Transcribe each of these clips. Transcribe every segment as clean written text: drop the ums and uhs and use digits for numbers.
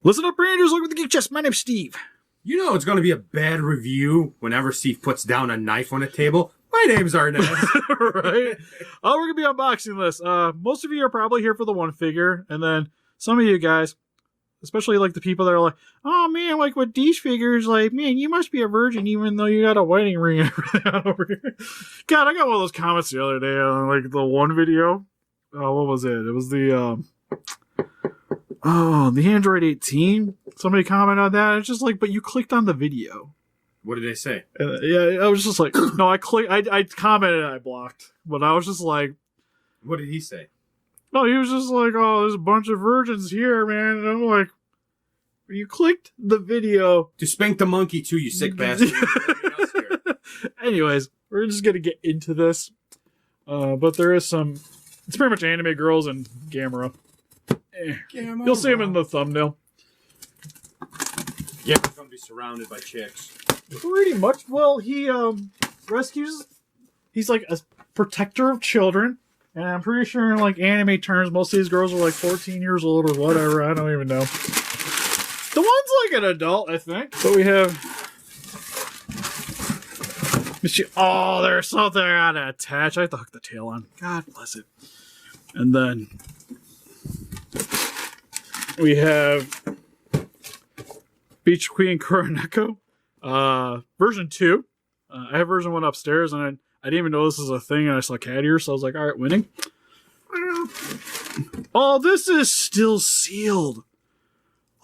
Listen up, Rangers. Look at the Geek Chest. My name's Steve. You know it's going to be a bad review whenever Steve puts down a knife on a table. My name's Arnett. Right? Oh, we're going to be unboxing this. Most of you are probably here for the one figure. And then some of you guys, especially like the people that are like, oh man, like with these figures, like, man, you must be a virgin even though you got a wedding ring and everything on over here. God, I got one of those comments the other day on like the one video. What was it? It was the Android 18. Somebody commented on that. It's just like, but you clicked on the video. What did they say? Yeah, I was just like, no, I commented and I blocked. But I was just like... What did he say? No, he was just like, oh, there's a bunch of virgins here, man. And I'm like, you clicked the video. To spank the monkey too, you sick bastard. Anyways, we're just going to get into this. But there is some... It's pretty much anime girls and Gamera. You'll see him in the thumbnail. Yeah, we're going to be surrounded by chicks. Pretty much. Well, he rescues... He's like a protector of children. And I'm pretty sure in like anime terms, most of these girls are like 14 years old or whatever. I don't even know. The one's like an adult, I think. But we have... Oh, there's something I gotta attach. I have to hook the tail on. God bless it. And then... we have... Beach Queen Kuroneko. Version 2. I have version 1 upstairs, and I didn't even know this was a thing, and I saw cat ears, so I was like, alright, winning. Oh, this is still sealed.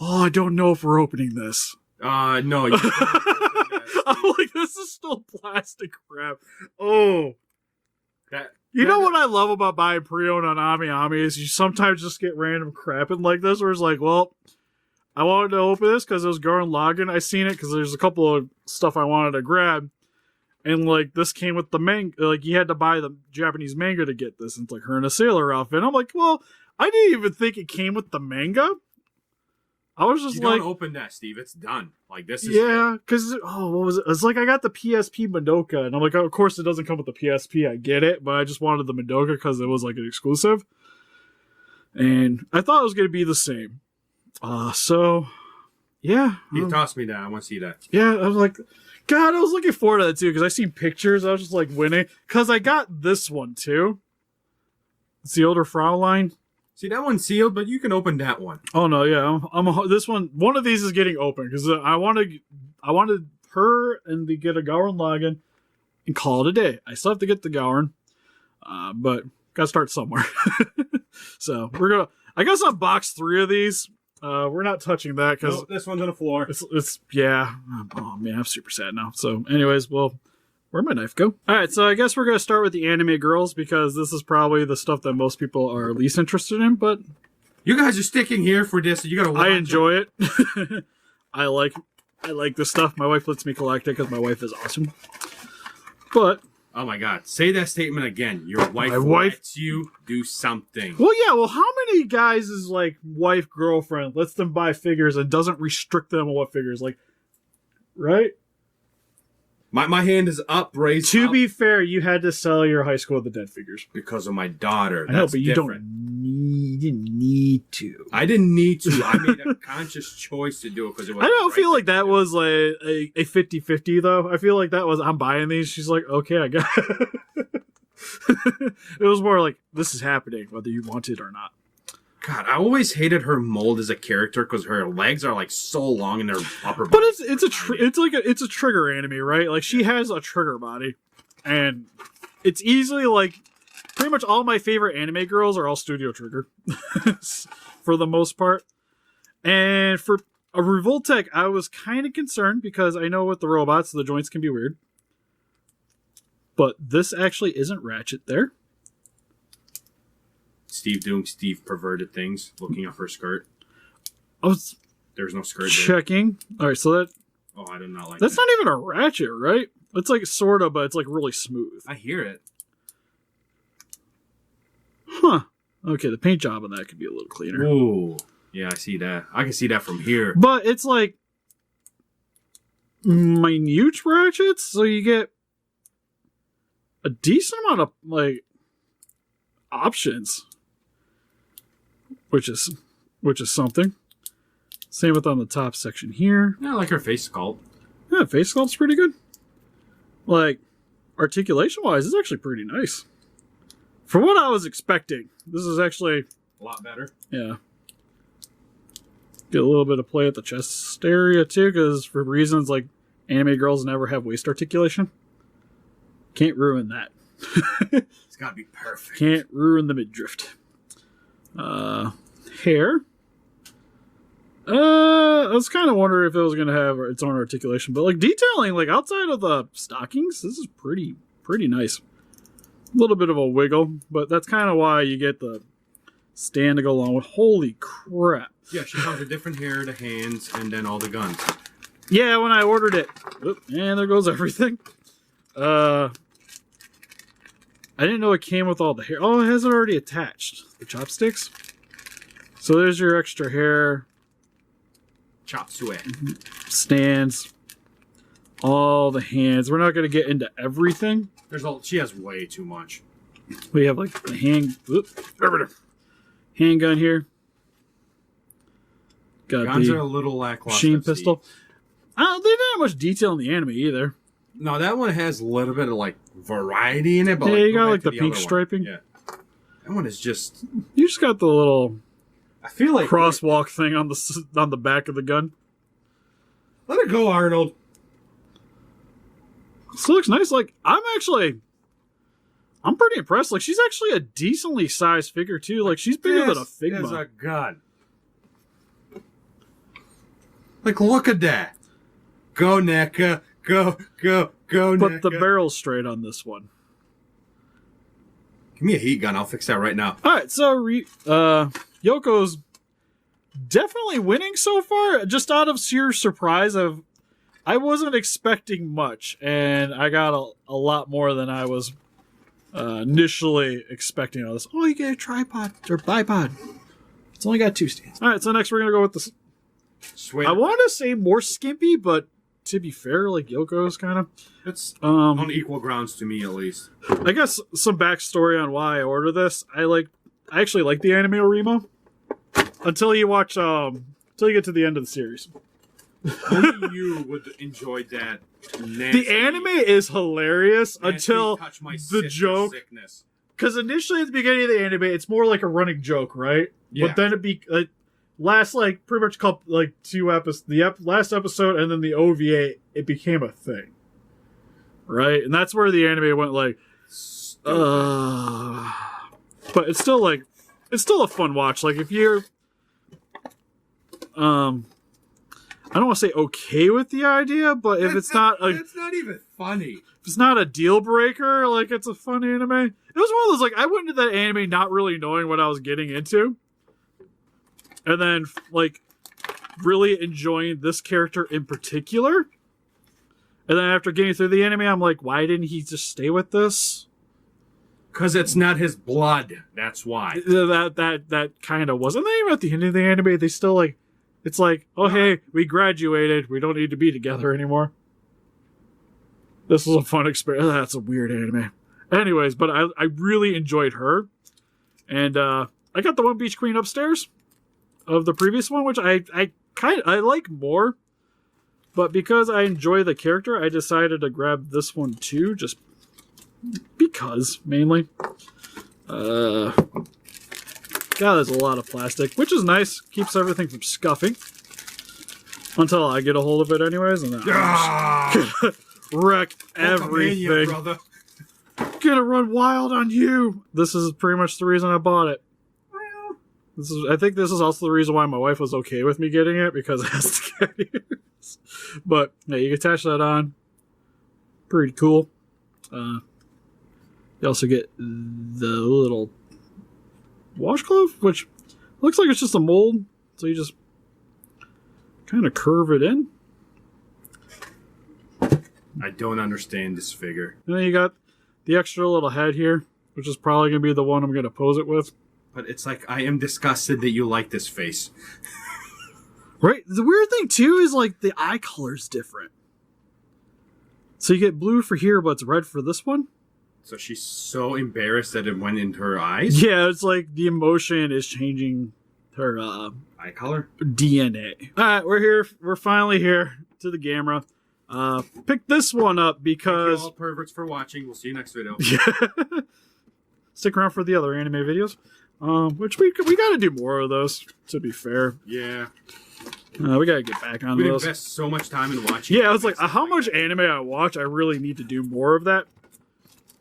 Oh, I don't know if we're opening this. No. I'm like, this is still plastic crap. Oh. You know what I love about buying pre-owned on Ami is you sometimes just get random crap in like this, where it's like, well, I wanted to open this because it was Gurren Lagann. I seen it because there's a couple of stuff I wanted to grab. And, like, this came with the manga. Like, you had to buy the Japanese manga to get this. And it's like her in a sailor outfit. And I'm like, well, I didn't even think it came with the manga. I was just like... don't open that, Steve. It's done. Like, this is... Yeah, because... Oh, what was it? It's like I got the PSP Madoka. And I'm like, oh, of course it doesn't come with the PSP. I get it. But I just wanted the Madoka because it was, like, an exclusive. And I thought it was going to be the same. So... Yeah. You tossed me that. I want to see that. Yeah, I was like... God, I was looking forward to that too, because I seen pictures. I was just like winning. Because I got this one too. It's the older Fraulein. See, that one's sealed, but you can open that one. Oh no, yeah. This one of these is getting open because I wanted her and to get a Gurren Lagann and call it a day. I still have to get the Gurren, but gotta start somewhere. So I guess unbox 3 of these. We're not touching that because this one's on the floor. It's yeah. Oh man, I'm super sad now. So, anyways, well, where'd my knife go? All right, so I guess we're gonna start with the anime girls because this is probably the stuff that most people are least interested in. But you guys are sticking here for this. You gotta watch I enjoy it. I like this stuff. My wife lets me collect it because my wife is awesome. But. Oh my God! Say that statement again. Your wife lets you do something. Well, yeah. Well, how many guys is like wife girlfriend lets them buy figures and doesn't restrict them on what figures? Like, right? My hand is up, raised. To be fair, you had to sell your High School of the Dead figures because of my daughter. I know, but you didn't need to. I didn't need to. I made a conscious choice to do it because it was. I don't feel like that was like a 50-50 though. I feel like that was I'm buying these. She's like, okay, I got it. It was more like this is happening whether you want it or not. God, I always hated her mold as a character because her legs are like so long in their upper body. But it's a trigger anime, right? Like she has a trigger body, and it's easily like pretty much all my favorite anime girls are all Studio Trigger for the most part. And for a Revoltech, I was kind of concerned because I know with the robots the joints can be weird, but this actually isn't ratchet there. Steve doing Steve perverted things, looking up her skirt. There's no skirt checking. All right, so that. Oh, I did not like that's that. not even a ratchet, right? It's like sort of, but it's like really smooth. I hear it. Huh. Okay, the paint job on that could be a little cleaner. Ooh. Yeah, I see that. I can see that from here. But it's like minute ratchets, so you get a decent amount of like options. Which is something. Same with on the top section here. Yeah, I like her face sculpt. Yeah, face sculpt's pretty good. Like, articulation-wise, it's actually pretty nice. For what I was expecting, this is actually... A lot better. Yeah. Get a little bit of play at the chest area, too, because for reasons like anime girls never have waist articulation. Can't ruin that. It's gotta be perfect. Can't ruin the midriff. Hair. I was kind of wondering if it was going to have its own articulation, but like detailing, like outside of the stockings, this is pretty nice. A little bit of a wiggle, but that's kind of why you get the stand to go along with. Holy crap. Yeah, she comes with different hair, the hands, and then all the guns. Yeah, when I ordered it. Oop, and there goes everything. I didn't know it came with all the hair. Oh, it has it already attached. The chopsticks. So there's your extra hair. Chop suey. Stands. All the hands. We're not going to get into everything. She has way too much. We have like the handgun here. Got Guns the are a little lackluster. machine pistol. They didn't have much detail in the anime either. No, that one has a little bit of like variety in it. But yeah, like, you got like the other pink one. striping. Yeah, that one is just. You just got the little I feel like crosswalk thing on the back of the gun. Let it go, Arnold. This looks nice. Like I'm pretty impressed. Like she's actually a decently sized figure too. Like she's bigger than a Figma. This is a gun. Like look at that. Go NECA. Go NECA. But the barrel's straight on this one. Give me a heat gun. I'll fix that right now. All right, so Yoko's definitely winning so far. Just out of sheer surprise, I wasn't expecting much, and I got a lot more than I was initially expecting. All this. Oh, you get a tripod or bipod. It's only got 2 stands. All right, so next we're gonna go with this. Sweet. I want to say more skimpy, but to be fair, like Yoko's kind of. It's on equal grounds to me, at least. I guess some backstory on why I ordered this. I actually like the anime Orimo until you watch until you get to the end of the series. Only you would enjoy that. The anime is hilarious until the joke. Because initially at the beginning of the anime, it's more like a running joke, right? Yeah. But then it last like pretty much couple 2 episodes. The last episode and then the OVA, it became a thing, right? And that's where the anime went like, but it's still a fun watch. Like if you're, I don't want to say okay with the idea, but if it's not even funny. If it's not a deal breaker, like it's a fun anime. It was one of those like I went into that anime not really knowing what I was getting into. And then, like, really enjoying this character in particular. And then after getting through the anime, I'm like, why didn't he just stay with this? Because it's not his blood. That's why. That kind of was. And then even at the end of the anime, they still, like, it's like, oh, hey, we graduated. We don't need to be together anymore. This was a fun experience. That's a weird anime. Anyways, but I really enjoyed her. And I got the One Beach Queen upstairs of the previous one, which I like more, but because I enjoy the character, I decided to grab this one too, just because mainly. God, there's a lot of plastic, which is nice, keeps everything from scuffing until I get a hold of it anyways, and then I'm just gonna wreck everything. Brother. Gonna run wild on you. This is pretty much the reason I bought it. I think this is also the reason why my wife was okay with me getting it, because it has the carriers. But yeah, you can attach that on. Pretty cool. You also get the little washcloth, which looks like it's just a mold. So you just kind of curve it in. I don't understand this figure. And then you got the extra little head here, which is probably going to be the one I'm going to pose it with. But it's like, I am disgusted that you like this face. Right? The weird thing, too, is like the eye color's different. So you get blue for here, but it's red for this one. So she's so embarrassed that it went into her eyes? Yeah, it's like the emotion is changing her eye color. DNA. All right, we're here. We're finally here to the Gamera. Pick this one up because thank you all perverts for watching. We'll see you next video. Stick around for the other anime videos, which we got to do more of those. To be fair, yeah, we got to get back on we those. invest so much time in watching. Yeah, I was like, how much anime I watch, I really need to do more of that.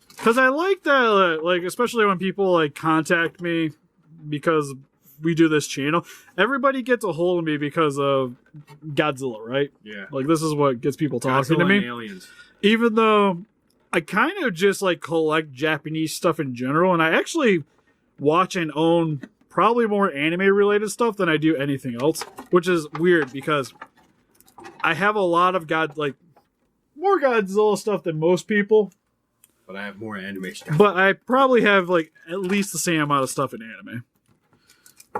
Because I like that, like, especially when people, like, contact me because we do this channel. Everybody gets a hold of me because of Godzilla, right? Yeah. Like, this is what gets people talking Godzilla to me. and aliens. Even though I kind of just, like, collect Japanese stuff in general, and I actually watch and own probably more anime-related stuff than I do anything else, which is weird because I have a lot of more Godzilla stuff than most people. But I have more anime stuff. But I probably have, like, at least the same amount of stuff in anime.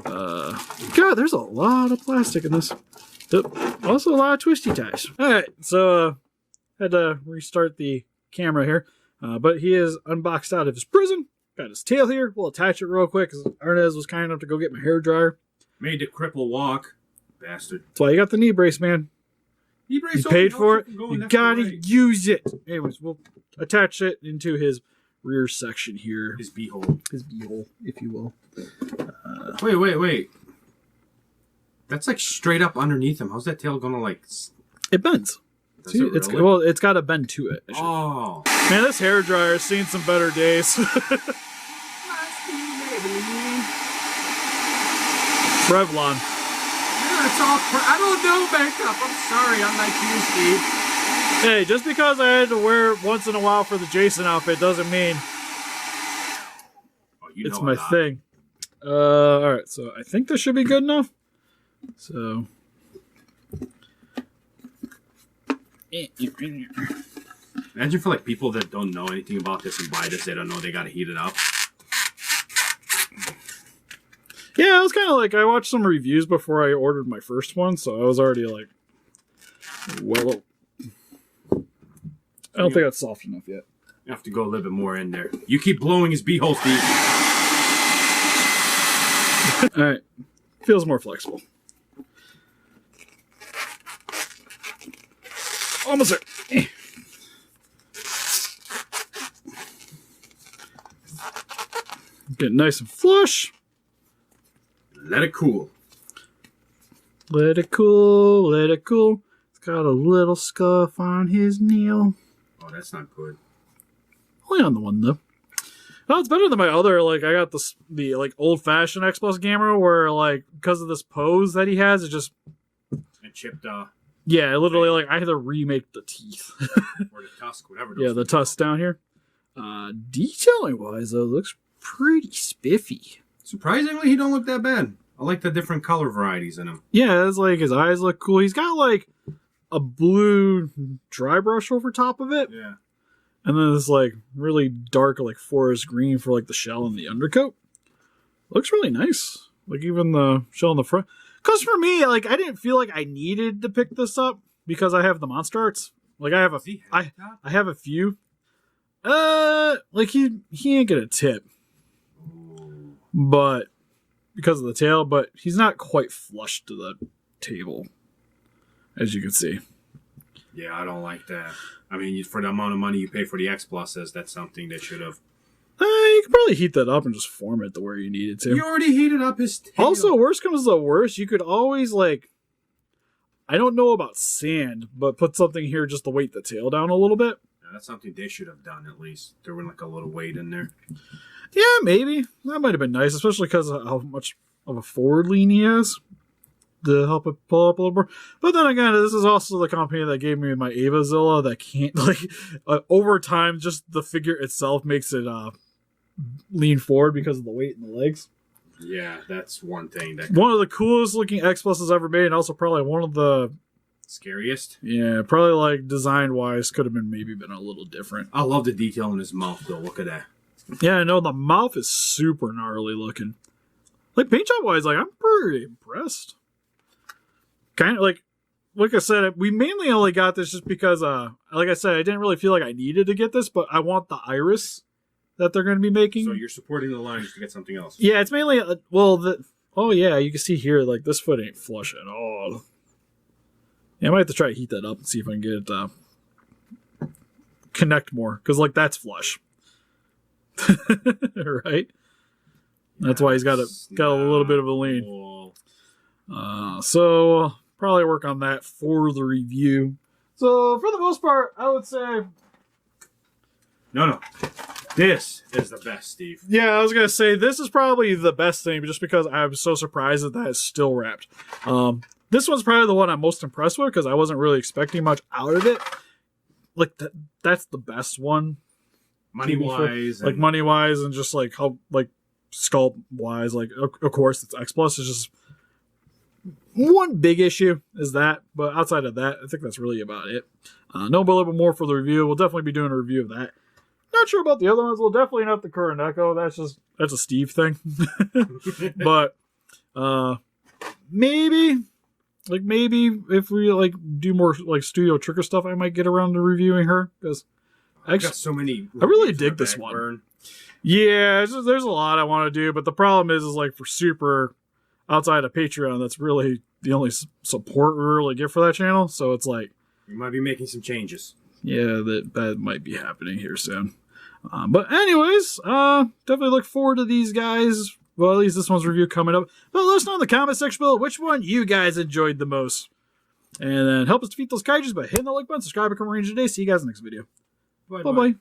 God, there's a lot of plastic in this. Also a lot of twisty ties. Alright, so, had to restart the camera here. But he is unboxed out of his prison. Got his tail here. We'll attach it real quick, because Arnez was kind enough to go get my hair dryer. Made the cripple walk. Bastard. That's why you got the knee brace, man. Knee brace. You paid for it. You gotta use it. Anyways, we'll attach it into his rear section here. His beehole. His beehole, if you will. Wait. That's like straight up underneath him. How's that tail gonna like... It bends. Does See, it really? well, it's got a bend to it. Oh. Man, this hair dryer's seen some better days. Revlon. Yeah, it's all... I don't know makeup. I'm sorry. I'm like you, Steve. Hey, just because I had to wear it once in a while for the Jason outfit doesn't mean it's my thing. Alright, so I think this should be good enough. So... Imagine for like people that don't know anything about this and buy this, they don't know they gotta heat it up. Yeah, I was kind of like, I watched some reviews before I ordered my first one, so I was already like, well, I don't think that's soft enough yet. You have to go a little bit more in there. You keep blowing his beehole, Steve. Alright, feels more flexible. Almost there. Get nice and flush. Let it cool. Let it cool, let it cool. It's got a little scuff on his nail. Oh, that's not good. Only on the one, though. No, it's better than my other, like, I got the like, old-fashioned X Plus Gamera where, like, because of this pose that he has, it just... And chipped, yeah, literally, like, I had to remake the teeth. or the tusk, whatever. Yeah, the tusk down here. Detailing-wise, though, it looks pretty spiffy. Surprisingly, he don't look that bad. I like the different color varieties in him. Yeah, it's like, his eyes look cool. He's got, like, a blue dry brush over top of it. Yeah. And then this, like, really dark, like, forest green for, like, the shell and the undercoat. Looks really nice. Like, even the shell in the front. Because for me, like, I didn't feel like I needed to pick this up because I have the Monster Arts. Like, I have I have a few. Like, he ain't gonna tip. But, because of the tail, but he's not quite flush to the table. As you can see. Yeah, I don't like that. I mean, for the amount of money you pay for the X Pluses, that's something they should have. You could probably heat that up and just form it to where you need it to. You already heated up his tail. Also, worst comes to worst, you could always, like, I don't know about sand, but put something here just to weight the tail down a little bit. Yeah, that's something they should have done, at least. There were, like, a little weight in there. Yeah, maybe. That might have been nice, especially because of how much of a forward lean he has to help it pull up a little more. But then again, this is also the company that gave me my Avazilla that can't, like, over time, just the figure itself makes it lean forward because of the weight in the legs. Yeah, that's one thing. One of the coolest looking X Pluses ever made, and also probably one of the scariest. Yeah, probably like design wise could have been a little different. I love the detail in his mouth though. Look at that. Yeah, I know the mouth is super gnarly looking. Like paint job wise, like I'm pretty impressed. Kind of like I said, we mainly only got this just because like I said, I didn't really feel like I needed to get this, but I want the iris that they're going to be making. So you're supporting the line to get something else. Yeah, it's mainly Oh yeah, you can see here, like, this foot ain't flush at all. Yeah, I might have to try to heat that up and see if I can get it connect more. Because, like, that's flush. Right? That's why he's got a little bit of a lean. So, probably work on that for the review. So, for the most part, I would say... No. This is the best, Steve. Yeah, I was going to say, this is probably the best thing, just because I'm so surprised that is still wrapped. This one's probably the one I'm most impressed with, because I wasn't really expecting much out of it. Like, that's the best one. Money-wise. Like, money-wise, and just, like, how, like, sculpt-wise. Like, of course, it's X+. It's just... one big issue is that, but outside of that, I think that's really about it. No, but a little bit more for the review. We'll definitely be doing a review of that. Not sure about the other ones. Well, definitely not the Kuroneko. That's a Steve thing. But maybe if we like do more like Studio Trigger stuff, I might get around to reviewing her, because I got so many. I really dig this one. Yeah, there's a lot I want to do, but the problem is like for Super, outside of Patreon, that's really the only support we really get for that channel. So it's like you might be making some changes. Yeah, that might be happening here soon. But anyways, definitely look forward to these guys. Well, at least this one's review coming up. But let us know in the comment section below which one you guys enjoyed the most. And then help us defeat those kaijus by hitting the like button, subscribe, become a ranger today. See you guys in the next video. Bye-bye.